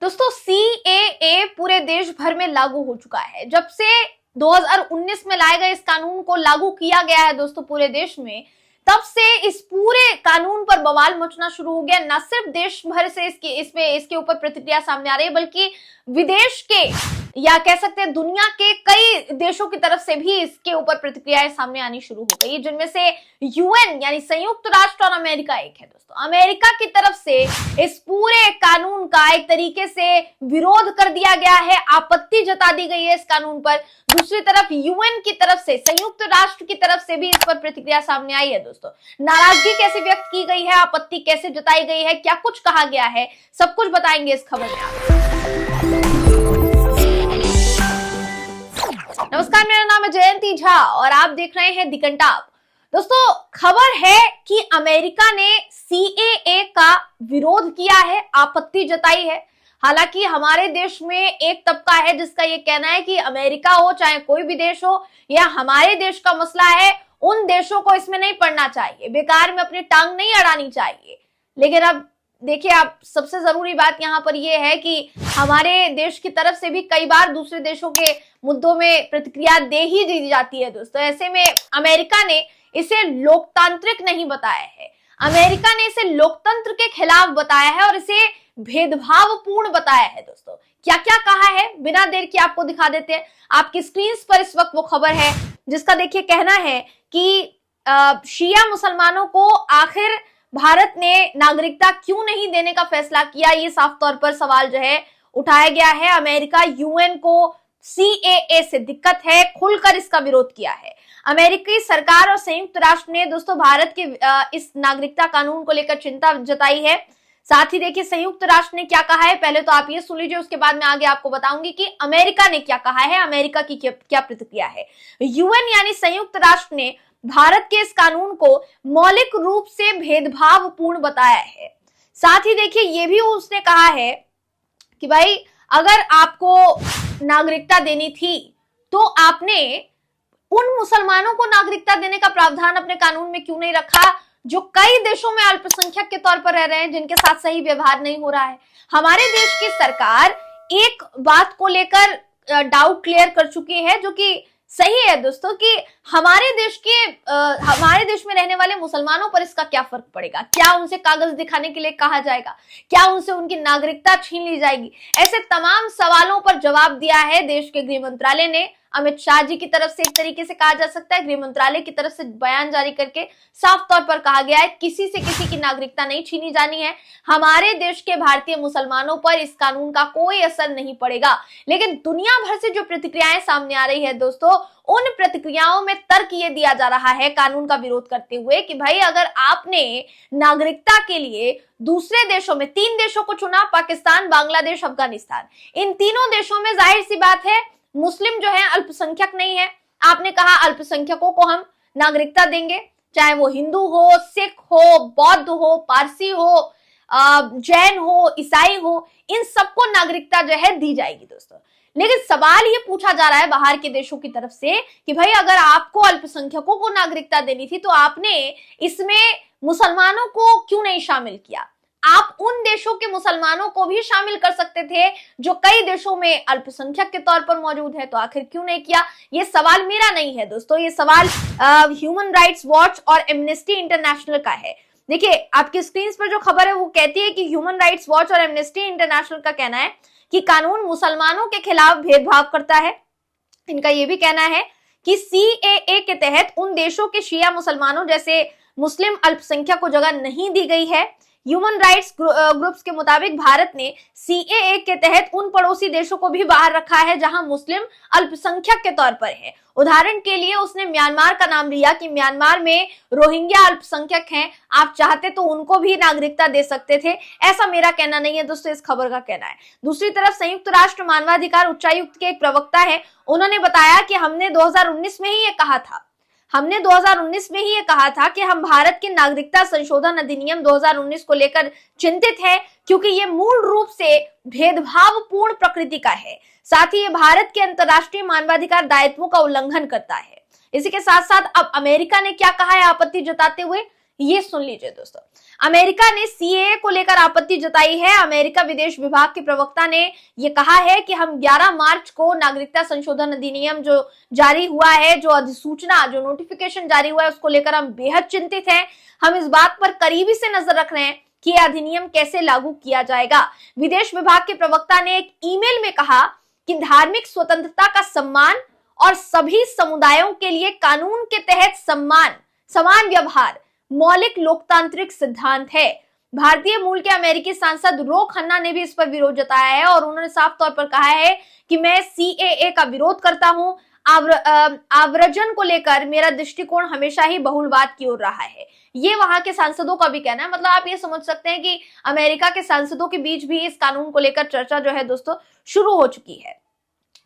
दोस्तों CAA पूरे देश भर में लागू हो चुका है। जब से 2019 में लाए गए इस कानून को लागू किया गया है दोस्तों पूरे देश में, तब से इस पूरे कानून पर बवाल मचना शुरू हो गया। न सिर्फ देश भर से इसके ऊपर प्रतिक्रिया सामने आ रही है, बल्कि विदेश के या कह सकते हैं दुनिया के कई देशों की तरफ से भी इसके ऊपर प्रतिक्रियाएं सामने आनी शुरू हो गई, जिनमें से UN यानी संयुक्त राष्ट्र और अमेरिका एक है। दोस्तों अमेरिका की तरफ से इस पूरे कानून का एक तरीके से विरोध कर दिया गया है, आपत्ति जता दी गई है इस कानून पर। दूसरी तरफ UN की तरफ से, संयुक्त राष्ट्र की तरफ से भी इस पर प्रतिक्रिया सामने आई है। दोस्तों नाराजगी कैसे व्यक्त की गई है, आपत्ति कैसे जताई गई है, क्या कुछ कहा गया है, सब कुछ बताएंगे इस खबर में। नमस्कार, मेरा नाम है जयंती झा और आप देख रहे हैं दी कंटाप। दोस्तों खबर है कि अमेरिका ने CAA का विरोध किया है, आपत्ति जताई है। हालांकि हमारे देश में एक तबका है जिसका ये कहना है कि अमेरिका हो चाहे कोई भी देश हो, यह हमारे देश का मसला है, उन देशों को इसमें नहीं पड़ना चाहिए, बेकार में अपनी टांग नहीं अड़ानी चाहिए। लेकिन अब देखिए, आप सबसे जरूरी बात यहाँ पर यह है कि हमारे देश की तरफ से भी कई बार दूसरे देशों के मुद्दों में प्रतिक्रिया दे ही दी जाती है। दोस्तों ऐसे में अमेरिका ने इसे लोकतांत्रिक नहीं बताया है, अमेरिका ने इसे लोकतंत्र के खिलाफ बताया है और इसे भेदभावपूर्ण बताया है। दोस्तों क्या क्या कहा है, बिना देर के आपको दिखा देते हैं। आपकी स्क्रीन पर इस वक्त वो खबर है जिसका देखिए कहना है कि शिया मुसलमानों को आखिर भारत ने नागरिकता क्यों नहीं देने का फैसला किया, ये साफ तौर पर सवाल जो है उठाया गया है। अमेरिका UN को CAA से दिक्कत है, खुलकर इसका विरोध किया है। अमेरिकी सरकार और संयुक्त राष्ट्र ने दोस्तों भारत के इस नागरिकता कानून को लेकर चिंता जताई है। साथ ही देखिए संयुक्त राष्ट्र ने क्या कहा है, पहले तो आप ये सुन लीजिए, उसके बाद मैं आगे आपको बताऊंगी कि अमेरिका ने क्या कहा है, अमेरिका की क्या प्रतिक्रिया है। UN यानी संयुक्त राष्ट्र ने भारत के इस कानून को मौलिक रूप से भेदभावपूर्ण बताया है। साथ ही देखिए ये भी उसने कहा है कि भाई अगर आपको नागरिकता देनी थी तो आपने उन मुसलमानों को नागरिकता देने का प्रावधान अपने कानून में क्यों नहीं रखा जो कई देशों में अल्पसंख्यक के तौर पर रह रहे हैं, जिनके साथ सही व्यवहार नहीं हो रहा है। हमारे देश की सरकार एक बात को लेकर डाउट क्लियर कर चुकी है, जो कि सही है दोस्तों, कि हमारे देश में रहने वाले मुसलमानों पर इसका क्या फर्क पड़ेगा। क्या उनसे कागज दिखाने के लिए कहा जाएगा, क्या उनसे उनकी नागरिकता छीन ली जाएगी। ऐसे तमाम सवालों पर जवाब दिया है देश के गृह मंत्रालय ने। अमित शाह जी की तरफ से एक तरीके से कहा जा सकता है, गृह मंत्रालय की तरफ से बयान जारी करके साफ तौर पर कहा गया है किसी से किसी की नागरिकता नहीं छीनी जानी है। हमारे देश के भारतीय मुसलमानों पर इस कानून का कोई असर नहीं पड़ेगा। लेकिन दुनिया भर से जो प्रतिक्रियाएं सामने आ रही है दोस्तों, उन प्रतिक्रियाओं में तर्क ये दिया जा रहा है कानून का विरोध करते हुए कि भाई अगर आपने नागरिकता के लिए दूसरे देशों में 3 देशों को चुना, पाकिस्तान, बांग्लादेश, अफगानिस्तान, इन तीनों देशों में जाहिर सी बात है मुस्लिम जो है अल्पसंख्यक नहीं है। आपने कहा अल्पसंख्यकों को हम नागरिकता देंगे, चाहे वो हिंदू हो, सिख हो, बौद्ध हो, पारसी हो, जैन हो, ईसाई हो, इन सबको नागरिकता जो है दी जाएगी। दोस्तों लेकिन सवाल ये पूछा जा रहा है बाहर के देशों की तरफ से कि भाई अगर आपको अल्पसंख्यकों को नागरिकता देनी थी तो आपने इसमें मुसलमानों को क्यों नहीं शामिल किया। आप उन देशों के मुसलमानों को भी शामिल कर सकते थे जो कई देशों में अल्पसंख्यक के तौर पर मौजूद है, तो आखिर क्यों नहीं किया। ये सवाल मेरा नहीं है दोस्तों, ये सवाल ह्यूमन राइट्स वॉच और एमनेस्टी इंटरनेशनल का है। देखिए आपकी स्क्रीन पर जो खबर है वो कहती है कि ह्यूमन राइट्स वॉच और एमनेस्टी इंटरनेशनल का कहना है कि कानून मुसलमानों के खिलाफ भेदभाव करता है। इनका यह भी कहना है कि CAA के तहत उन देशों के शिया मुसलमानों जैसे मुस्लिम अल्पसंख्यक को जगह नहीं दी गई है। ह्यूमन राइट्स ग्रुप्स के मुताबिक भारत ने CAA के तहत उन पड़ोसी देशों को भी बाहर रखा है जहां मुस्लिम अल्पसंख्यक के तौर पर है। उदाहरण के लिए उसने म्यांमार का नाम लिया कि म्यांमार में रोहिंग्या अल्पसंख्यक हैं, आप चाहते तो उनको भी नागरिकता दे सकते थे। ऐसा मेरा कहना नहीं है दोस्तों, इस खबर का कहना है। दूसरी तरफ संयुक्त राष्ट्र मानवाधिकार उच्चायुक्त के एक प्रवक्ता है, उन्होंने बताया कि हमने 2019 में ही ये कहा था कि हम भारत के नागरिकता संशोधन अधिनियम 2019 को लेकर चिंतित हैं, क्योंकि ये मूल रूप से भेदभावपूर्ण प्रकृति का है। साथ ही ये भारत के अंतर्राष्ट्रीय मानवाधिकार दायित्वों का उल्लंघन करता है। इसी के साथ साथ अब अमेरिका ने क्या कहा है आपत्ति जताते हुए, ये सुन लीजिए दोस्तों, अमेरिका ने सीएए को लेकर आपत्ति जताई है। अमेरिका विदेश विभाग के प्रवक्ता ने ये कहा है कि हम 11 मार्च को नागरिकता संशोधन अधिनियम जो जारी हुआ है, जो अधिसूचना, जो नोटिफिकेशन जारी हुआ है, उसको लेकर हम बेहद चिंतित हैं। हम इस बात पर करीबी से नजर रख रहे हैं कि यह अधिनियम कैसे लागू किया जाएगा। विदेश विभाग के प्रवक्ता ने एक ईमेल में कहा कि धार्मिक स्वतंत्रता का सम्मान और सभी समुदायों के लिए कानून के तहत समान व्यवहार मौलिक लोकतांत्रिक सिद्धांत है। भारतीय मूल के अमेरिकी सांसद रो खन्ना ने भी इस पर विरोध जताया है और उन्होंने साफ तौर पर कहा है कि मैं सीएए का विरोध करता हूं। आव्रजन को लेकर मेरा दृष्टिकोण हमेशा ही बहुलवाद की ओर रहा है। ये वहां के सांसदों का भी कहना है। मतलब आप ये समझ सकते हैं कि अमेरिका के सांसदों के बीच भी इस कानून को लेकर चर्चा जो है दोस्तों शुरू हो चुकी है।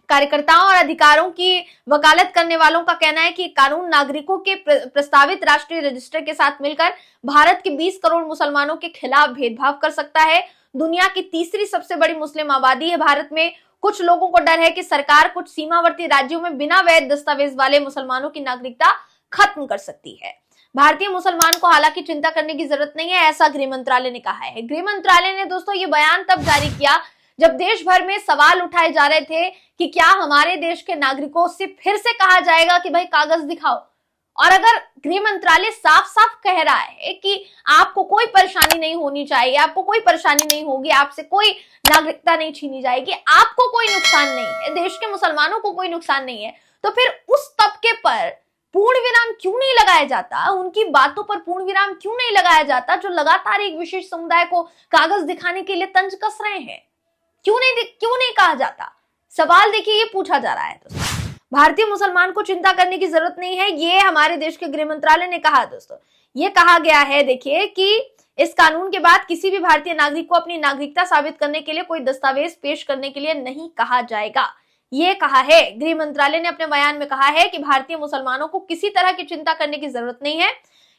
कार्यकर्ताओं और अधिकारों की वकालत करने वालों का कहना है कि कानून नागरिकों के प्रस्तावित राष्ट्रीय रजिस्टर के साथ मिलकर भारत के 20 करोड़ मुसलमानों के खिलाफ भेदभाव कर सकता है। दुनिया की तीसरी सबसे बड़ी मुस्लिम आबादी है भारत में। कुछ लोगों को डर है कि सरकार कुछ सीमावर्ती राज्यों में बिना वैध दस्तावेज वाले मुसलमानों की नागरिकता खत्म कर सकती है। भारतीय मुसलमान को हालांकि चिंता करने की जरूरत नहीं है, ऐसा गृह मंत्रालय ने कहा है। गृह मंत्रालय ने दोस्तों ये बयान तब जारी किया जब देश भर में सवाल उठाए जा रहे थे कि क्या हमारे देश के नागरिकों से फिर से कहा जाएगा कि भाई कागज दिखाओ। और अगर गृह मंत्रालय साफ साफ कह रहा है कि आपको कोई परेशानी नहीं होनी चाहिए, आपको कोई परेशानी नहीं होगी, आपसे कोई नागरिकता नहीं छीनी जाएगी, आपको कोई नुकसान नहीं है, देश के मुसलमानों को कोई नुकसान नहीं है, तो फिर उस तबके पर पूर्ण विराम क्यों नहीं लगाया जाता? उनकी बातों पर पूर्ण विराम क्यों नहीं लगाया जाता जो लगातार एक विशेष समुदाय को कागज दिखाने के लिए तंज कस रहे हैं? क्यों नहीं कहा जाता? सवाल देखिए ये पूछा जा रहा है दोस्तों। भारतीय मुसलमान को चिंता करने की जरूरत नहीं है, ये हमारे देश के गृह मंत्रालय ने कहा दोस्तों। ये कहा गया है देखिए कि इस कानून के बाद किसी भी भारतीय नागरिक को अपनी नागरिकता साबित करने के लिए कोई दस्तावेज पेश करने के लिए नहीं कहा जाएगा। ये कहा है गृह मंत्रालय ने अपने बयान में कहा है कि भारतीय मुसलमानों को किसी तरह की चिंता करने की जरूरत नहीं है,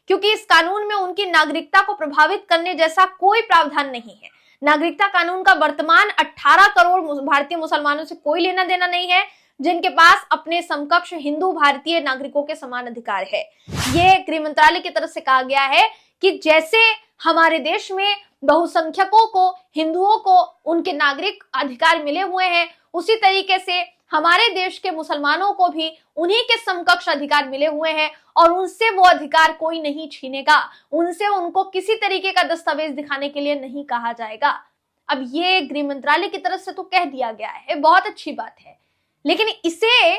क्योंकि इस कानून में उनकी नागरिकता को प्रभावित करने जैसा कोई प्रावधान नहीं है। नागरिकता कानून का वर्तमान 18 करोड़ भारतीय मुसलमानों से कोई लेना देना नहीं है, जिनके पास अपने समकक्ष हिंदू भारतीय नागरिकों के समान अधिकार है। ये गृह मंत्रालय की तरफ से कहा गया है कि जैसे हमारे देश में बहुसंख्यकों को, हिंदुओं को उनके नागरिक अधिकार मिले हुए हैं, उसी तरीके से हमारे देश के मुसलमानों को भी उन्हीं के समकक्ष अधिकार मिले हुए हैं और उनसे वो अधिकार कोई नहीं छीनेगा, उनसे उनको किसी तरीके का दस्तावेज दिखाने के लिए नहीं कहा जाएगा। अब ये गृह मंत्रालय की तरफ से तो कह दिया गया है, बहुत अच्छी बात है, लेकिन इसे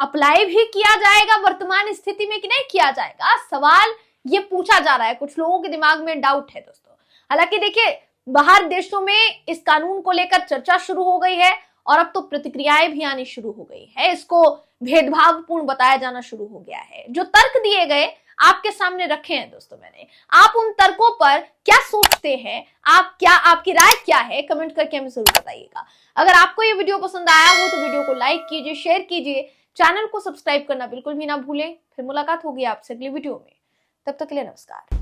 अप्लाई भी किया जाएगा वर्तमान स्थिति में कि नहीं किया जाएगा? सवाल ये पूछा जा रहा है, कुछ लोगों के दिमाग में डाउट है दोस्तों। हालांकि देखिए बाहर देशों में इस कानून को लेकर चर्चा शुरू हो गई है और अब तो प्रतिक्रियाएं भी आनी शुरू हो गई है, इसको भेदभावपूर्ण बताया जाना शुरू हो गया है। जो तर्क दिए गए आपके सामने रखे हैं दोस्तों मैंने, आप उन तर्कों पर क्या सोचते हैं, आपकी राय क्या है, कमेंट करके हमें जरूर बताइएगा। अगर आपको ये वीडियो पसंद आया हो तो वीडियो को लाइक कीजिए, शेयर कीजिए, चैनल को सब्सक्राइब करना बिल्कुल भी ना भूलें। फिर मुलाकात होगी आपसे अगली वीडियो में, तब तक के लिए नमस्कार।